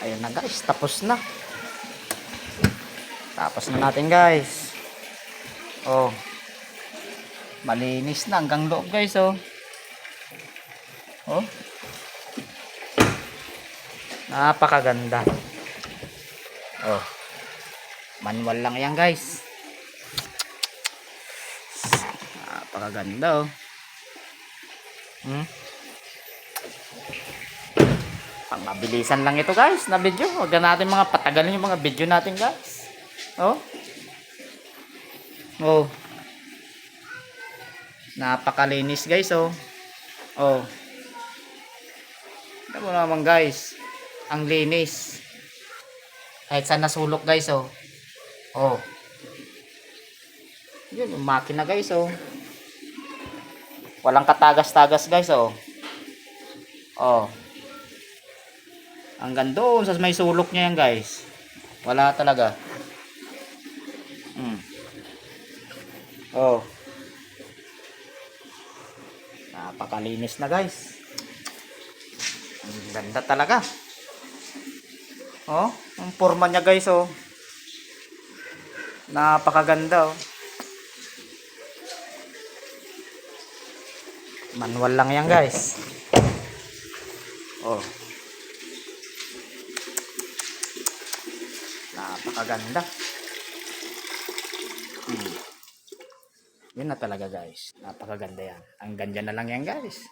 Ayun na guys, tapos na. Tapos na natin guys. Oh. Malinis na hanggang loob guys oh. Oh. Napakaganda. Oh. Manual lang yan guys. Napakaganda oh. Pangmabilisan lang ito guys na video. Huwag na natin mga patagalin yung mga video natin guys. Oh. Oh. Napakalinis guys oh. Oh. Tignan mo naman guys. Ang linis. Kahit saan nasulok guys oh. Oh. Yun yung makina guys oh. Walang katagas-tagas guys oh. Oh. Hanggang doon sa may sulok niya yan guys. Wala talaga. Oh. Napakalinis na guys. Ang ganda talaga. Oh, ang forma niya guys oh. Napakaganda oh. Manual lang yan guys. Oh. Napakaganda. Yun na talaga guys. Napakaganda yan. Ang ganda na lang yan guys.